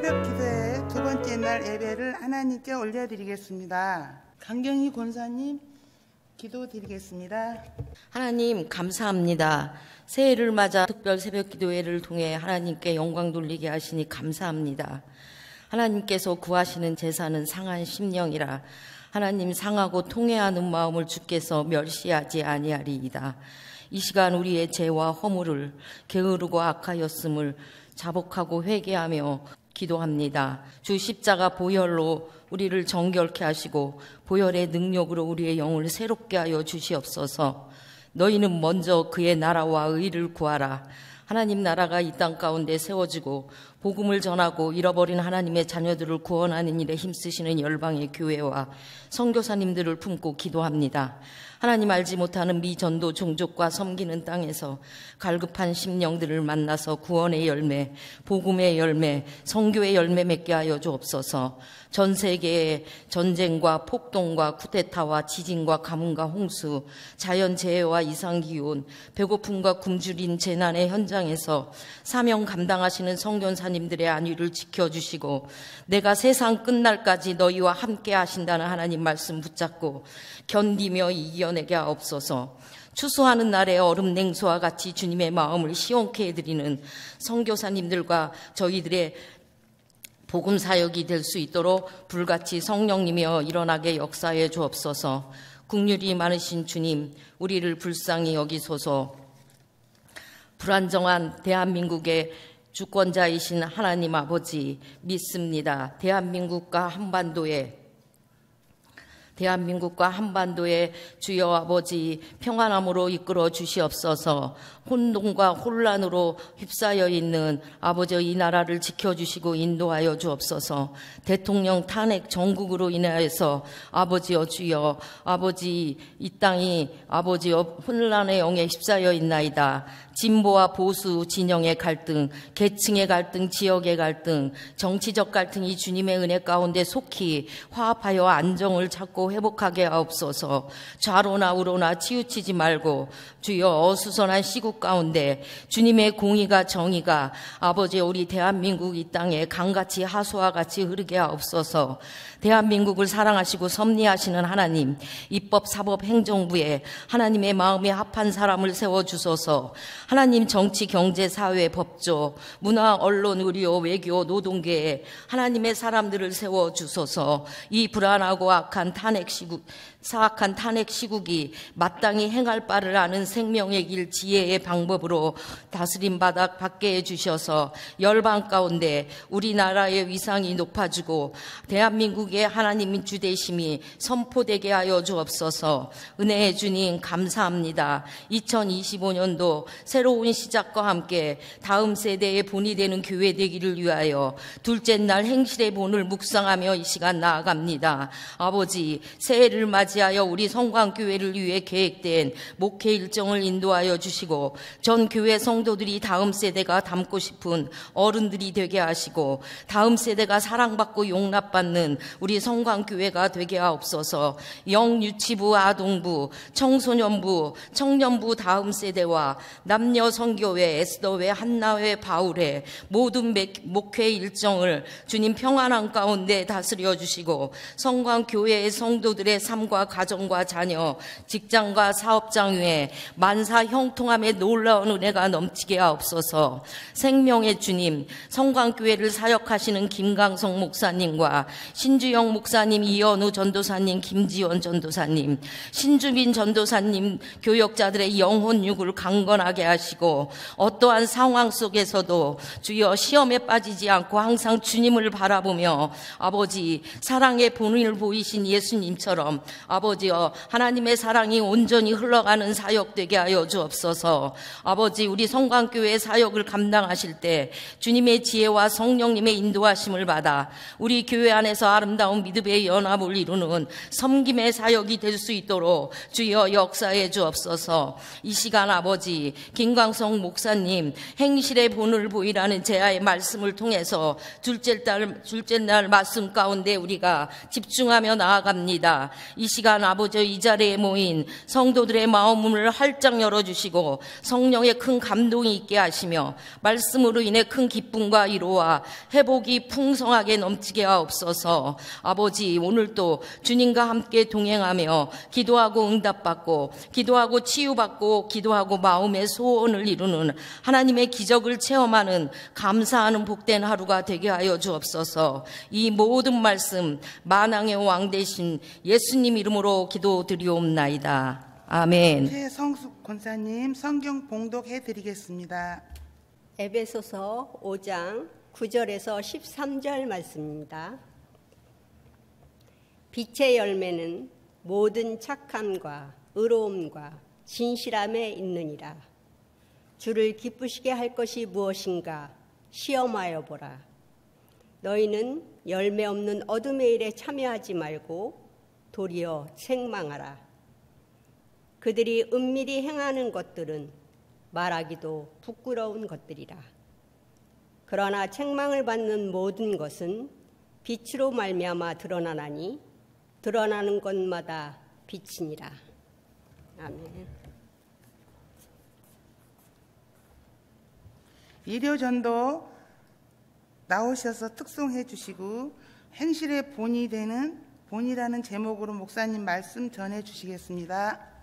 새벽 기도의 두 번째 날 예배를 하나님께 올려드리겠습니다. 강경희 권사님 기도드리겠습니다. 하나님 감사합니다. 새해를 맞아 특별 새벽 기도회를 통해 하나님께 영광 돌리게 하시니 감사합니다. 하나님께서 구하시는 제사는 상한 심령이라 하나님 상하고 통회하는 마음을 주께서 멸시하지 아니하리이다. 이 시간 우리의 죄와 허물을 게으르고 악하였음을 자복하고 회개하며 기도합니다. 주 십자가 보혈로 우리를 정결케 하시고 보혈의 능력으로 우리의 영을 새롭게 하여 주시옵소서. 너희는 먼저 그의 나라와 의를 구하라. 하나님 나라가 이 땅 가운데 세워지고 복음을 전하고 잃어버린 하나님의 자녀들을 구원하는 일에 힘쓰시는 열방의 교회와 선교사님들을 품고 기도합니다. 하나님 알지 못하는 미전도 종족과 섬기는 땅에서 갈급한 심령들을 만나서 구원의 열매, 복음의 열매, 선교의 열매 맺게 하여 주옵소서. 전 세계의 전쟁과 폭동과 쿠데타와 지진과 가뭄과 홍수, 자연재해와 이상기온, 배고픔과 굶주린 재난의 현장에서 사명 감당하시는 선교사님들의 안위를 지켜주시고 내가 세상 끝날까지 너희와 함께 하신다는 하나님 말씀 붙잡고 견디며 이겨내게 하옵소서. 추수하는 날에 얼음 냉수와 같이 주님의 마음을 시원케 해드리는 선교사님들과 저희들의 복음 사역이 될 수 있도록 불같이 성령님이여 일어나게 역사해 주옵소서. 국률이 많으신 주님, 우리를 불쌍히 여기소서. 불안정한 대한민국의 주권자이신 하나님 아버지 믿습니다. 대한민국과 한반도에 주여 아버지 평안함으로 이끌어 주시옵소서. 혼돈과 혼란으로 휩싸여 있는 아버지 이 나라를 지켜주시고 인도하여 주옵소서. 대통령 탄핵 정국으로 인하여서 아버지여 주여 아버지 이 땅이 아버지여 혼란의 영에 휩싸여 있나이다. 진보와 보수 진영의 갈등, 계층의 갈등, 지역의 갈등, 정치적 갈등이 주님의 은혜 가운데 속히 화합하여 안정을 찾고 회복하게 하옵소서. 좌로나 우로나 치우치지 말고 주여 어수선한 시국 가운데 주님의 공의가 정의가 아버지 우리 대한민국 이 땅에 강같이 하수와 같이 흐르게 하옵소서. 대한민국을 사랑하시고 섭리하시는 하나님, 입법, 사법, 행정부에 하나님의 마음에 합한 사람을 세워주소서. 하나님 정치, 경제, 사회, 법조, 문화, 언론, 의료, 외교, 노동계에 하나님의 사람들을 세워주소서. 이 불안하고 사악한 탄핵 시국이 마땅히 행할 바를 아는 생명의 길 지혜의 방법으로 다스림 바닥 받게 해주셔서 열방 가운데 우리나라의 위상이 높아지고 대한민국의 하나님의 주대심이 선포되게 하여 주옵소서. 은혜의 주님 감사합니다. 2025년도 새로운 시작과 함께 다음 세대의 본이 되는 교회 되기를 위하여 둘째 날 행실의 본을 묵상하며 이 시간 나아갑니다. 아버지 새해를 맞이하여 우리 성광교회를 위해 계획된 목회 일정을 인도하여 주시고 전 교회 성도들이 다음 세대가 닮고 싶은 어른들이 되게 하시고 다음 세대가 사랑받고 용납받는 우리 성광교회가 되게 하옵소서. 영유치부, 아동부, 청소년부, 청년부 다음 세대와 남녀 성교회, 에스더회, 한나회, 바울회 모든 목회 일정을 주님 평안한 가운데 다스려 주시고 성광교회의 성도들의 삶과 가정과 자녀, 직장과 사업장 위에 만사 형통함에 놀라운 은혜가 넘치게 하옵소서. 생명의 주님, 성광교회를 사역하시는 김강성 목사님과 신주영 목사님, 이현우 전도사님, 김지원 전도사님, 신주민 전도사님 교역자들의 영혼육을 강건하게 하시고 어떠한 상황 속에서도 주여 시험에 빠지지 않고 항상 주님을 바라보며 아버지 사랑의 본을 보이신 예수님처럼 아버지여 하나님의 사랑이 온전히 흘러가는 사역 되게 하여 주옵소서. 아버지 우리 성광교회 사역을 감당하실 때 주님의 지혜와 성령님의 인도하심을 받아 우리 교회 안에서 아름다운 믿음의 연합을 이루는 섬김의 사역이 될 수 있도록 주여 역사해 주옵소서. 이 시간 아버지 김광성 목사님 행실의 본을 보이라는 제아의 말씀을 통해서 둘째 날 말씀 가운데 우리가 집중하며 나아갑니다. 이 시간 아버지 이 자리에 모인 성도들의 마음을 활짝 열어주시고 성령의 큰 감동이 있게 하시며 말씀으로 인해 큰 기쁨과 위로와 회복이 풍성하게 넘치게 하옵소서. 아버지, 오늘도 주님과 함께 동행하며 기도하고 응답받고 기도하고 치유받고 기도하고 마음의 소원을 이루는 하나님의 기적을 체험하는 감사하는 복된 하루가 되게 하여 주옵소서. 이 모든 말씀 만왕의 왕 되신 예수님 이름으로 기도드리옵나이다. 아멘. 최성숙 권사님 성경 봉독해 드리겠습니다. 에베소서 5장 9절에서 13절 말씀입니다. 빛의 열매는 모든 착함과 의로움과 진실함에 있느니라. 주를 기쁘시게 할 것이 무엇인가 시험하여 보라. 너희는 열매 없는 어둠의 일에 참여하지 말고 도리어 책망하라. 그들이 은밀히 행하는 것들은 말하기도 부끄러운 것들이라. 그러나 책망을 받는 모든 것은 빛으로 말미암아 드러나나니 드러나는 것마다 빛이니라. 아멘. 일요전도 나오셔서 특송해 주시고 행실의 본이라는 제목으로 목사님 말씀 전해 주시겠습니다.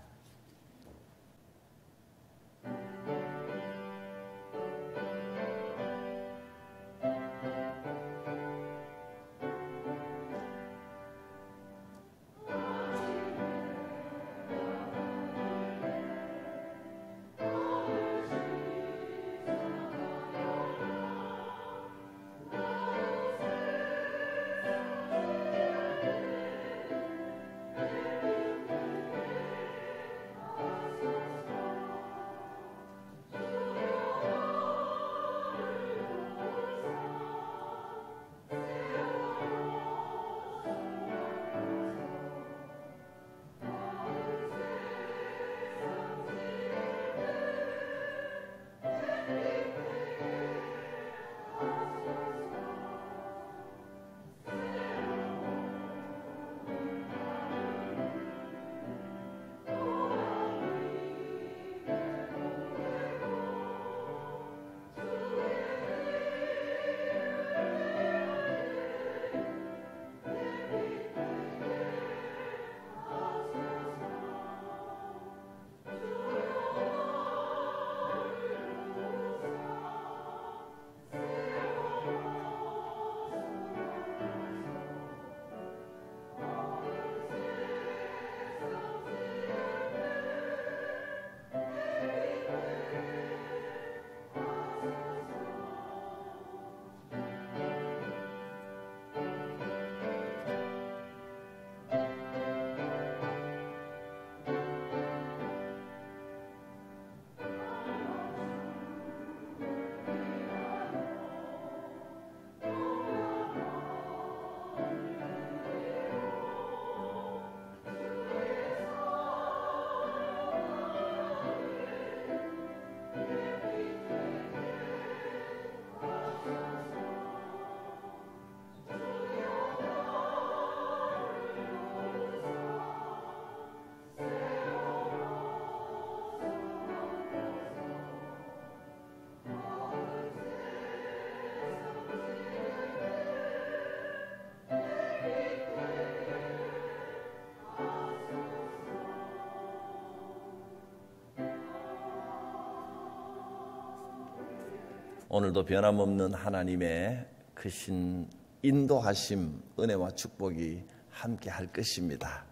오늘도 변함없는 하나님의 크신 인도하심, 은혜와 축복이 함께 할 것입니다.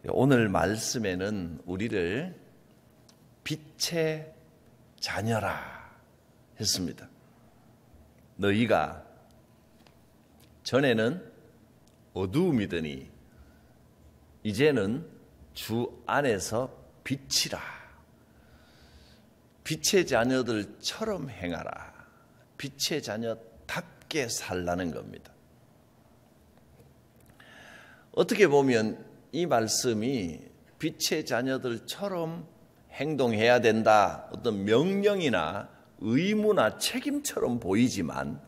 오늘 말씀에는 우리를 빛의 자녀라 했습니다. 너희가 전에는 어두움이더니 이제는 주 안에서 빛이라. 빛의 자녀들처럼 행하라. 빛의 자녀답게 살라는 겁니다. 어떻게 보면 이 말씀이 빛의 자녀들처럼 행동해야 된다, 어떤 명령이나 의무나 책임처럼 보이지만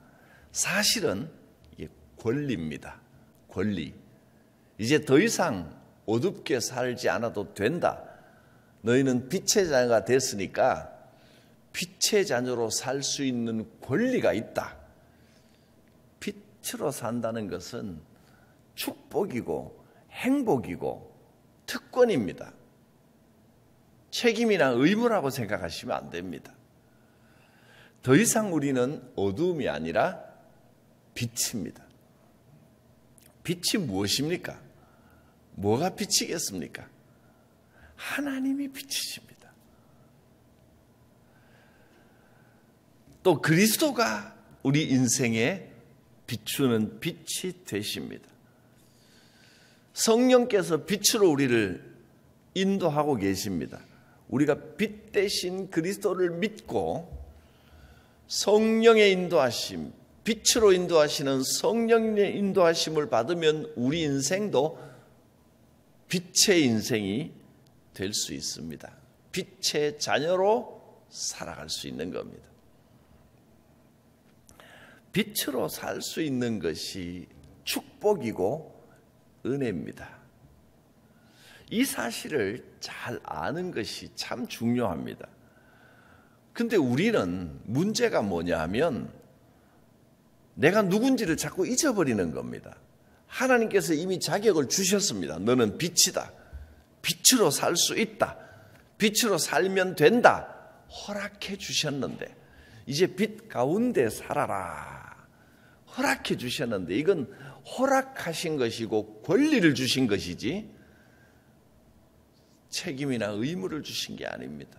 사실은 이게 권리입니다. 권리. 이제 더 이상 어둡게 살지 않아도 된다. 너희는 빛의 자녀가 됐으니까 빛의 자녀로 살 수 있는 권리가 있다. 빛으로 산다는 것은 축복이고 행복이고 특권입니다. 책임이나 의무라고 생각하시면 안 됩니다. 더 이상 우리는 어두움이 아니라 빛입니다. 빛이 무엇입니까? 뭐가 빛이겠습니까? 하나님이 빛이십니다. 또 그리스도가 우리 인생에 비추는 빛이 되십니다. 성령께서 빛으로 우리를 인도하고 계십니다. 우리가 빛 대신 그리스도를 믿고 성령의 인도하심, 빛으로 인도하시는 성령의 인도하심을 받으면 우리 인생도 빛의 인생이 될 수 있습니다. 빛의 자녀로 살아갈 수 있는 겁니다. 빛으로 살 수 있는 것이 축복이고 은혜입니다. 이 사실을 잘 아는 것이 참 중요합니다. 근데 우리는 문제가 뭐냐 하면 내가 누군지를 자꾸 잊어버리는 겁니다. 하나님께서 이미 자격을 주셨습니다. 너는 빛이다. 빛으로 살 수 있다. 빛으로 살면 된다. 허락해 주셨는데 이제 빛 가운데 살아라. 허락해 주셨는데 이건 허락하신 것이고 권리를 주신 것이지 책임이나 의무를 주신 게 아닙니다.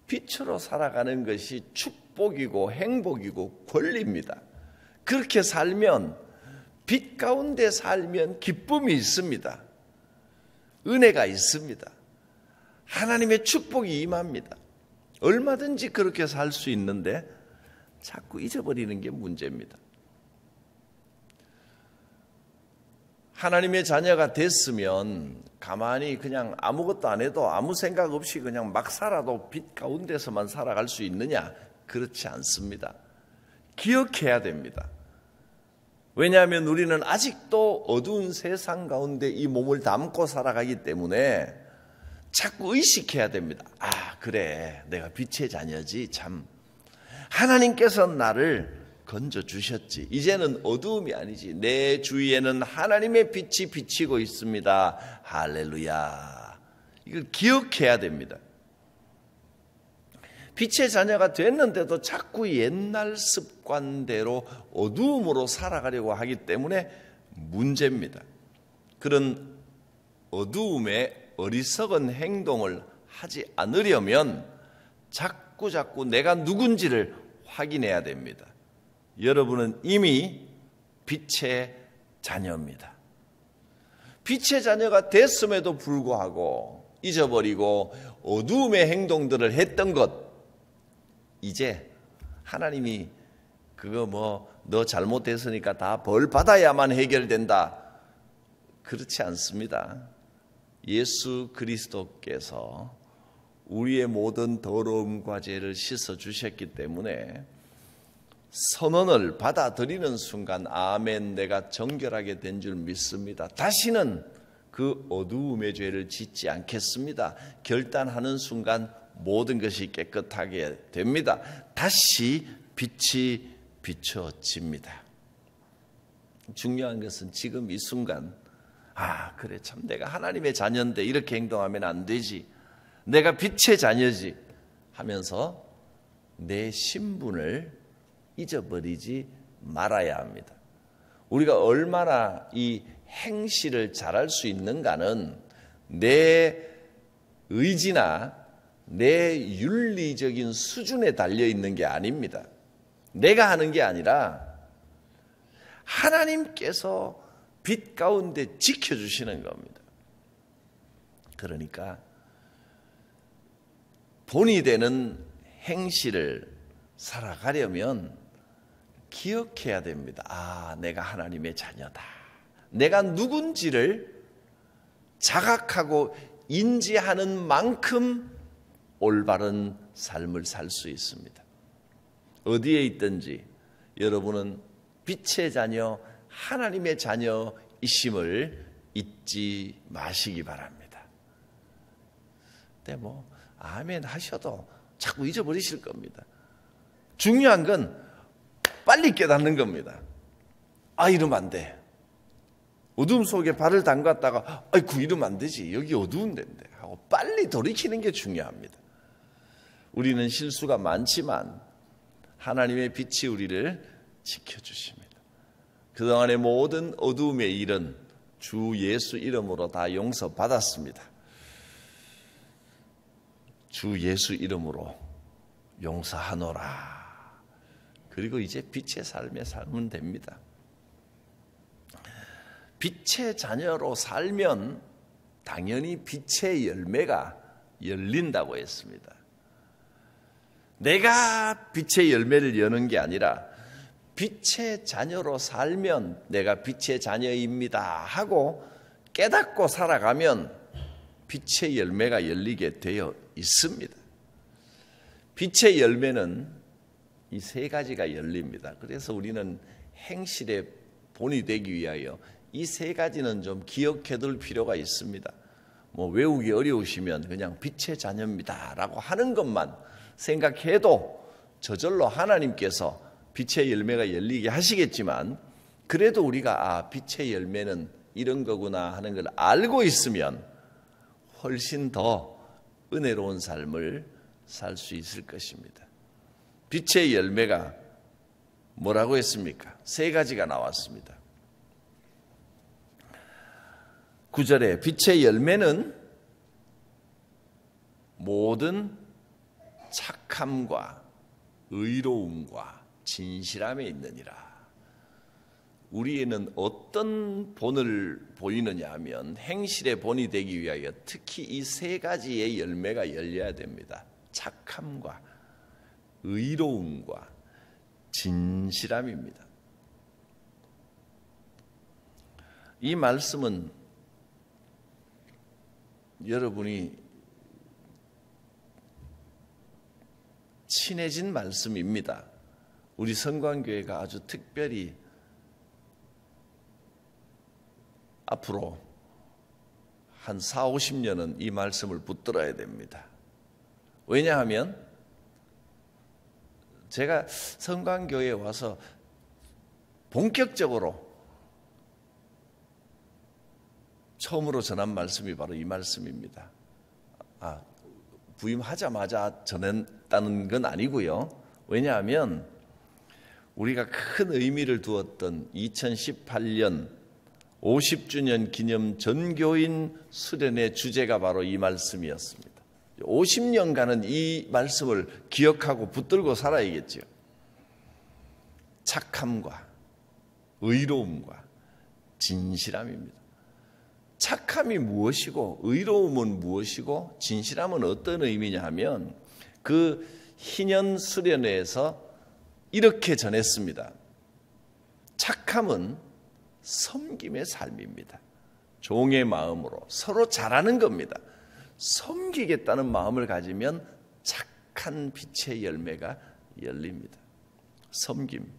빛으로 살아가는 것이 축복이고 행복이고 권리입니다. 그렇게 살면 빛 가운데 살면 기쁨이 있습니다. 은혜가 있습니다. 하나님의 축복이 임합니다. 얼마든지 그렇게 살 수 있는데 자꾸 잊어버리는 게 문제입니다. 하나님의 자녀가 됐으면 가만히 그냥 아무것도 안 해도 아무 생각 없이 그냥 막 살아도 빛 가운데서만 살아갈 수 있느냐? 그렇지 않습니다. 기억해야 됩니다. 왜냐하면 우리는 아직도 어두운 세상 가운데 이 몸을 담고 살아가기 때문에 자꾸 의식해야 됩니다. 아, 그래. 내가 빛의 자녀지. 참. 하나님께서 나를 건져주셨지. 이제는 어두움이 아니지. 내 주위에는 하나님의 빛이 비치고 있습니다. 할렐루야. 이걸 기억해야 됩니다. 빛의 자녀가 됐는데도 자꾸 옛날 습관대로 어두움으로 살아가려고 하기 때문에 문제입니다. 그런 어두움의 어리석은 행동을 하지 않으려면 자꾸 내가 누군지를 확인해야 됩니다. 여러분은 이미 빛의 자녀입니다. 빛의 자녀가 됐음에도 불구하고 잊어버리고 어두움의 행동들을 했던 것, 이제 하나님이 그거 너 잘못됐으니까 다 벌 받아야만 해결된다. 그렇지 않습니다. 예수 그리스도께서 우리의 모든 더러움과 죄를 씻어주셨기 때문에 선언을 받아들이는 순간 아멘, 내가 정결하게 된 줄 믿습니다. 다시는 그 어두움의 죄를 짓지 않겠습니다. 결단하는 순간 모든 것이 깨끗하게 됩니다. 다시 빛이 비춰집니다. 중요한 것은 지금 이 순간, 아, 그래, 참 내가 하나님의 자녀인데 이렇게 행동하면 안 되지. 내가 빛의 자녀지 하면서 내 신분을 잊어버리지 말아야 합니다. 우리가 얼마나 이 행실을 잘할 수 있는가는 내 의지나 내 윤리적인 수준에 달려 있는 게 아닙니다. 내가 하는 게 아니라 하나님께서 빛 가운데 지켜주시는 겁니다. 그러니까 본이 되는 행실을 살아가려면 기억해야 됩니다. 아, 내가 하나님의 자녀다. 내가 누군지를 자각하고 인지하는 만큼 올바른 삶을 살 수 있습니다. 어디에 있든지 여러분은 빛의 자녀, 하나님의 자녀인 이심을 잊지 마시기 바랍니다. 근데 뭐 아멘 하셔도 자꾸 잊어버리실 겁니다. 중요한 건 빨리 깨닫는 겁니다. 아, 이러면 안 돼. 어둠 속에 발을 담갔다가 아이고 이러면 안 되지. 여기 어두운 데인데 하고 빨리 돌이키는 게 중요합니다. 우리는 실수가 많지만 하나님의 빛이 우리를 지켜주십니다. 그동안의 모든 어두움의 일은 주 예수 이름으로 다 용서받았습니다. 주 예수 이름으로 용서하노라. 그리고 이제 빛의 삶에 살면 됩니다. 빛의 자녀로 살면 당연히 빛의 열매가 열린다고 했습니다. 내가 빛의 열매를 여는 게 아니라 빛의 자녀로 살면 내가 빛의 자녀입니다 하고 깨닫고 살아가면 빛의 열매가 열리게 되어 있습니다. 빛의 열매는 이 세 가지가 열립니다. 그래서 우리는 행실의 본이 되기 위하여 이 세 가지는 좀 기억해 둘 필요가 있습니다. 뭐 외우기 어려우시면 그냥 빛의 자녀입니다 라고 하는 것만 생각해도 저절로 하나님께서 빛의 열매가 열리게 하시겠지만, 그래도 우리가 빛의 열매는 이런 거구나 하는 걸 알고 있으면 훨씬 더 은혜로운 삶을 살 수 있을 것입니다. 빛의 열매가 뭐라고 했습니까? 세 가지가 나왔습니다. 9절에 빛의 열매는 모든 착함과 의로움과 진실함에 있느니라. 우리에는 어떤 본을 보이느냐 하면 행실의 본이 되기 위하여 특히 이 세 가지의 열매가 열려야 됩니다. 착함과 의로움과 진실함입니다. 이 말씀은 여러분이 친해진 말씀입니다. 우리 성광교회가 아주 특별히 앞으로 한 4, 50년은 이 말씀을 붙들어야 됩니다. 왜냐하면 제가 성광교회에 와서 본격적으로 처음으로 전한 말씀이 바로 이 말씀입니다. 부임하자마자 전했다는 건 아니고요. 왜냐하면 우리가 큰 의미를 두었던 2018년 50주년 기념 전교인 수련의 주제가 바로 이 말씀이었습니다. 50년간은 이 말씀을 기억하고 붙들고 살아야겠죠. 착함과 의로움과 진실함입니다. 착함이 무엇이고 의로움은 무엇이고 진실함은 어떤 의미냐 하면 그 희년 수련회에서 이렇게 전했습니다. 착함은 섬김의 삶입니다. 종의 마음으로 서로 잘하는 겁니다. 섬기겠다는 마음을 가지면 착한 빛의 열매가 열립니다. 섬김.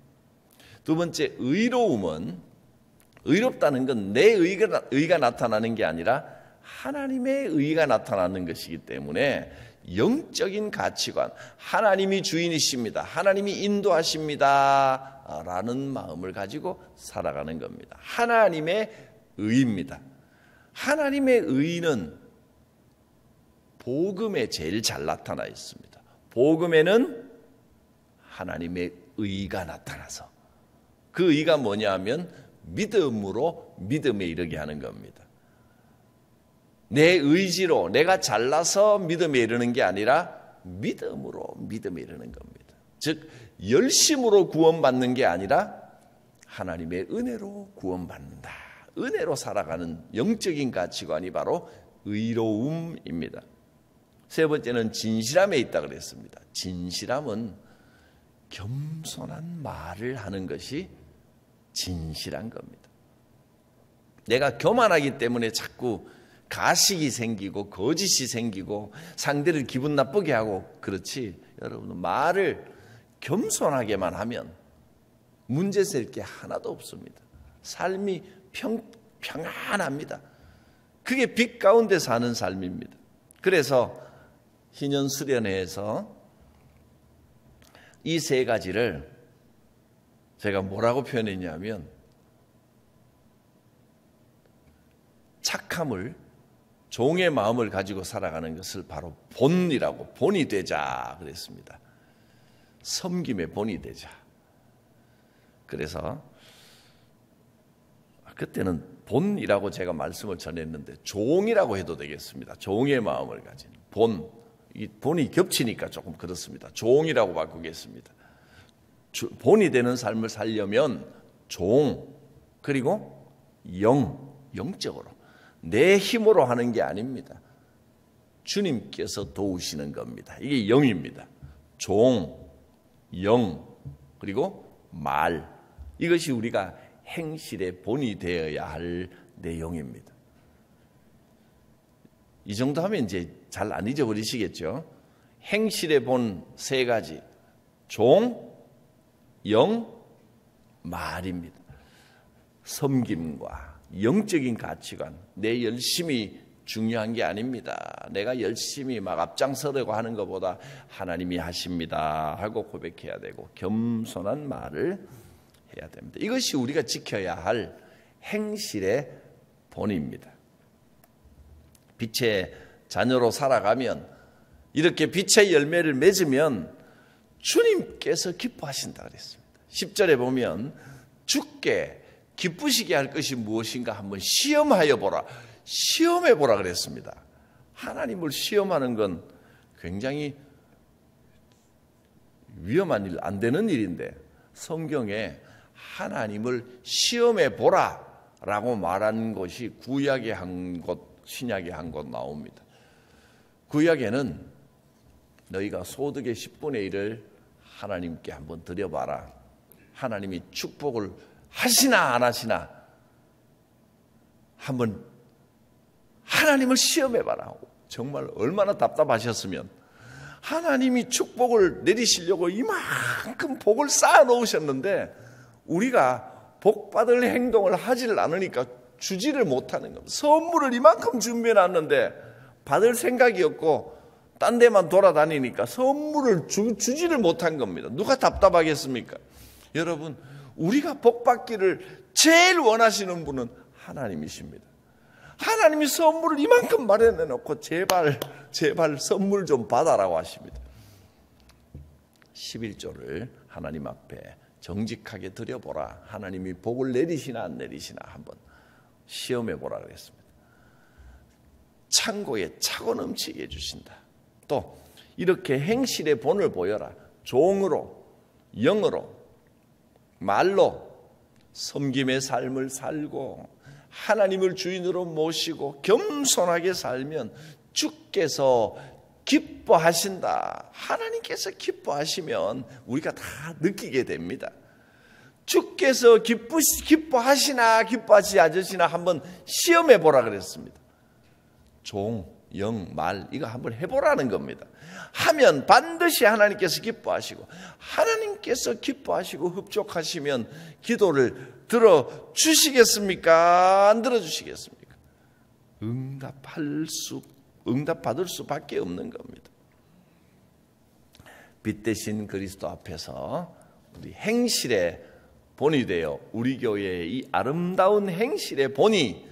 두 번째, 의로움은 의롭다는 건 내 의가 나타나는 게 아니라 하나님의 의가 나타나는 것이기 때문에 영적인 가치관, 하나님이 주인이십니다. 하나님이 인도하십니다. 라는 마음을 가지고 살아가는 겁니다. 하나님의 의입니다. 하나님의 의는 복음에 제일 잘 나타나 있습니다. 복음에는 하나님의 의가 나타나서 그 의가 뭐냐 하면 믿음으로 믿음에 이르게 하는 겁니다. 내 의지로 내가 잘나서 믿음에 이르는 게 아니라 믿음으로 믿음에 이르는 겁니다. 즉 열심으로 구원받는 게 아니라 하나님의 은혜로 구원받는다. 은혜로 살아가는 영적인 가치관이 바로 의로움입니다. 세 번째는 진실함에 있다 그랬습니다. 진실함은 겸손한 말을 하는 것이 진실한 겁니다. 내가 교만하기 때문에 자꾸 가식이 생기고 거짓이 생기고 상대를 기분 나쁘게 하고 그렇지, 여러분 말을 겸손하게만 하면 문제 될 게 하나도 없습니다. 삶이 평안합니다. 그게 빛 가운데 사는 삶입니다. 그래서 희년 수련회에서 이 세 가지를 제가 뭐라고 표현했냐면 착함을, 종의 마음을 가지고 살아가는 것을 바로 본이라고, 본이 되자 그랬습니다. 섬김의 본이 되자. 그래서 그때는 본이라고 제가 말씀을 전했는데 종이라고 해도 되겠습니다. 종의 마음을 가진 본. 이 본이 겹치니까 조금 그렇습니다. 종이라고 바꾸겠습니다. 본이 되는 삶을 살려면 종, 그리고 영적으로 내 힘으로 하는 게 아닙니다. 주님께서 도우시는 겁니다. 이게 영입니다. 종, 영, 그리고 말. 이것이 우리가 행실의 본이 되어야 할 내용입니다. 이 정도 하면 이제 잘 안 잊어버리시겠죠? 행실의 본 세 가지. 종, 영, 말입니다. 섬김과 영적인 가치관, 내 열심이 중요한 게 아닙니다. 내가 열심히 막 앞장서려고 하는 것보다 하나님이 하십니다 하고 고백해야 되고 겸손한 말을 해야 됩니다. 이것이 우리가 지켜야 할 행실의 본입니다. 빛의 자녀로 살아가면, 이렇게 빛의 열매를 맺으면 주님께서 기뻐하신다 그랬습니다. 10절에 보면 주께 기쁘시게 할 것이 무엇인가 한번 시험하여 보라, 시험해 보라 그랬습니다. 하나님을 시험하는 건 굉장히 위험한 일, 안 되는 일인데 성경에 하나님을 시험해 보라 라고 말한 것이 구약에 한 것, 신약에 한 것 나옵니다. 구약에는 너희가 소득의 10분의 1을 하나님께 한번 드려봐라. 하나님이 축복을 하시나 안 하시나 한번 하나님을 시험해봐라. 정말 얼마나 답답하셨으면 하나님이 축복을 내리시려고 이만큼 복을 쌓아 놓으셨는데 우리가 복받을 행동을 하지를 않으니까 주지를 못하는 겁니다. 선물을 이만큼 준비해놨는데 받을 생각이 없고 딴 데만 돌아다니니까 선물을 주지를 못한 겁니다. 누가 답답하겠습니까? 여러분, 우리가 복받기를 제일 원하시는 분은 하나님이십니다. 하나님이 선물을 이만큼 마련해 놓고 제발 선물 좀 받아라고 하십니다. 11조를 하나님 앞에 정직하게 드려보라. 하나님이 복을 내리시나 안 내리시나 한번 시험해 보라 그랬습니다. 창고에 차고 넘치게 해주신다. 또 이렇게 행실의 본을 보여라. 종으로, 영으로, 말로 섬김의 삶을 살고 하나님을 주인으로 모시고 겸손하게 살면 주께서 기뻐하신다. 하나님께서 기뻐하시면 우리가 다 느끼게 됩니다. 주께서 기뻐하시나 기뻐하지 않으시나 한번 시험해 보라 그랬습니다. 종, 영, 말 이거 한번 해보라는 겁니다. 하면 반드시 하나님께서 기뻐하시고 하나님께서 기뻐하시고 흡족하시면 기도를 들어주시겠습니까? 안 들어주시겠습니까? 응답받을 수밖에 없는 겁니다. 빛 대신 그리스도 앞에서 우리 행실의 본이 되어 우리 교회의 이 아름다운 행실의 본이,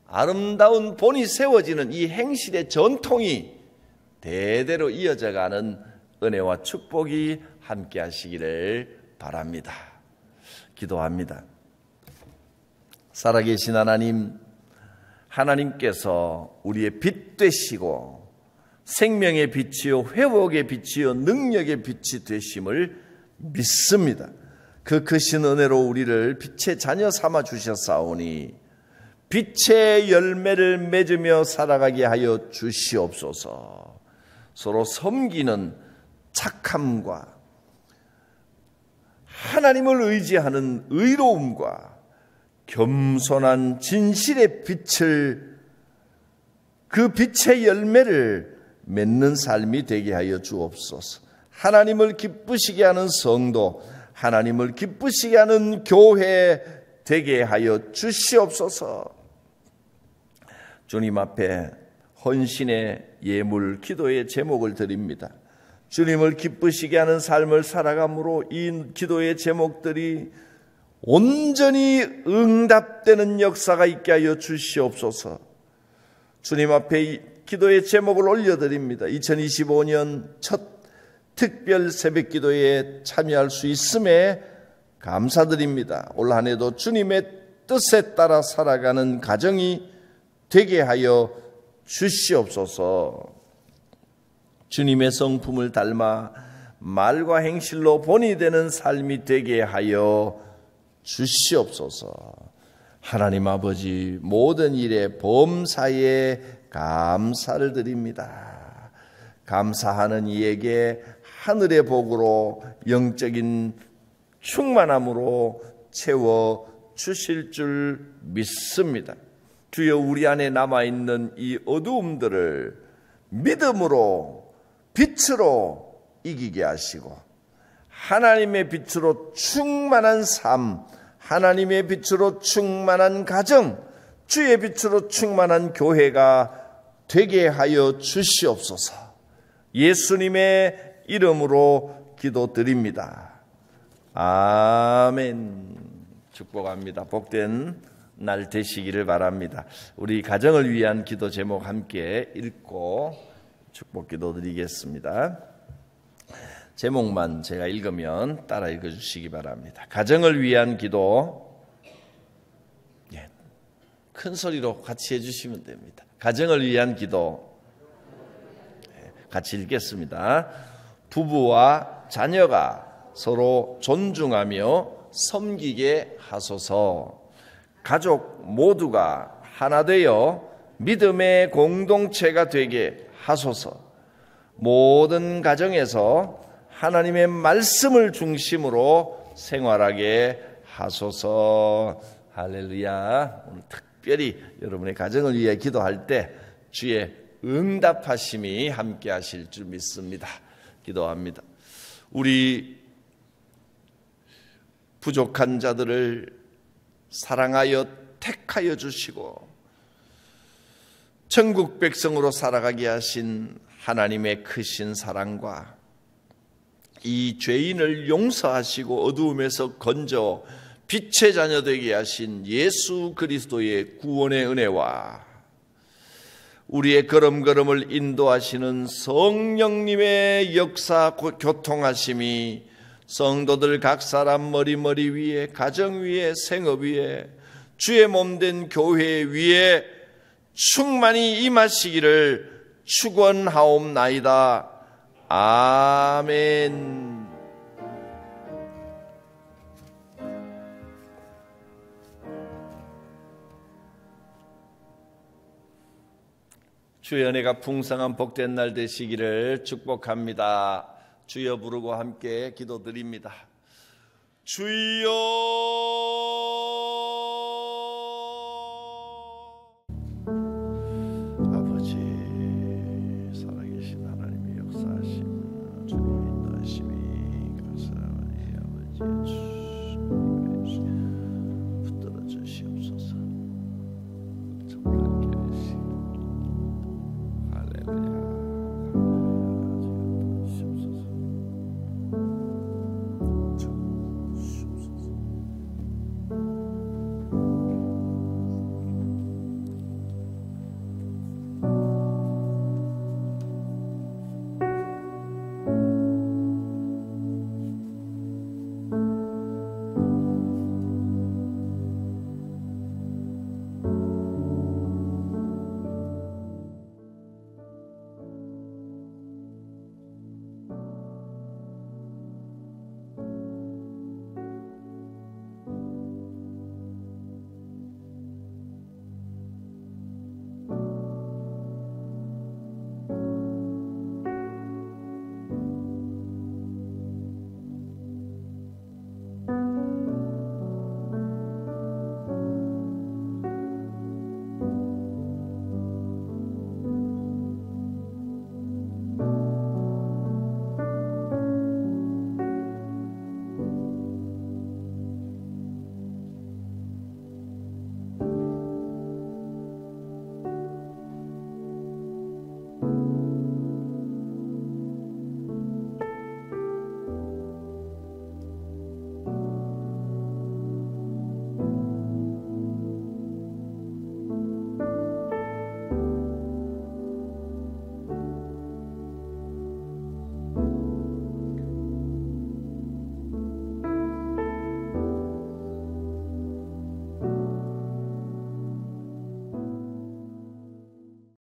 아름다운 본이 세워지는 이 행실의 전통이 대대로 이어져가는 은혜와 축복이 함께 하시기를 바랍니다. 기도합니다. 살아계신 하나님, 하나님께서 우리의 빛 되시고 생명의 빛이요 회복의 빛이요 능력의 빛이 되심을 믿습니다. 그 크신 은혜로 우리를 빛의 자녀 삼아 주셨사오니 빛의 열매를 맺으며 살아가게 하여 주시옵소서. 서로 섬기는 착함과 하나님을 의지하는 의로움과 겸손한 진실의 빛을, 그 빛의 열매를 맺는 삶이 되게 하여 주옵소서. 하나님을 기쁘시게 하는 성도, 하나님을 기쁘시게 하는 교회 되게 하여 주시옵소서. 주님 앞에 헌신의 예물, 기도의 제목을 드립니다. 주님을 기쁘시게 하는 삶을 살아감으로 이 기도의 제목들이 온전히 응답되는 역사가 있게 하여 주시옵소서. 주님 앞에 기도의 제목을 올려드립니다. 2025년 첫 특별 새벽 기도에 참여할 수 있음에 감사드립니다. 올 한 해도 주님의 뜻에 따라 살아가는 가정이 되게 하여 주시옵소서. 주님의 성품을 닮아 말과 행실로 본이 되는 삶이 되게 하여 주시옵소서. 하나님 아버지, 모든 일에 범사에 감사를 드립니다. 감사하는 이에게 하늘의 복으로 영적인 충만함으로 채워 주실 줄 믿습니다. 주여, 우리 안에 남아있는 이 어두움들을 믿음으로, 빛으로 이기게 하시고 하나님의 빛으로 충만한 삶, 하나님의 빛으로 충만한 가정, 주의 빛으로 충만한 교회가 되게 하여 주시옵소서. 예수님의 이름으로 기도드립니다. 아멘. 축복합니다. 복된 날 되시기를 바랍니다. 우리 가정을 위한 기도 제목 함께 읽고 축복 기도 드리겠습니다. 제목만 제가 읽으면 따라 읽어주시기 바랍니다. 가정을 위한 기도. 큰 소리로 같이 해주시면 됩니다. 가정을 위한 기도. 같이 읽겠습니다. 부부와 자녀가 서로 존중하며 섬기게 하소서. 가족 모두가 하나 되어 믿음의 공동체가 되게 하소서. 모든 가정에서 하나님의 말씀을 중심으로 생활하게 하소서. 할렐루야. 오늘 특별히 여러분의 가정을 위해 기도할 때 주의 응답하심이 함께 하실 줄 믿습니다. 기도합니다. 우리 부족한 자들을 사랑하여 택하여 주시고 천국 백성으로 살아가게 하신 하나님의 크신 사랑과 이 죄인을 용서하시고 어두움에서 건져 빛의 자녀 되게 하신 예수 그리스도의 구원의 은혜와 우리의 걸음걸음을 인도하시는 성령님의 역사 교통하심이 성도들 각 사람 머리 위에, 가정 위에, 생업 위에, 주의 몸된 교회 위에 충만히 임하시기를 축원하옵나이다. 아멘. 주의 은혜가 풍성한 복된 날 되시기를 축복합니다. 주여 부르고 함께 기도드립니다. 주여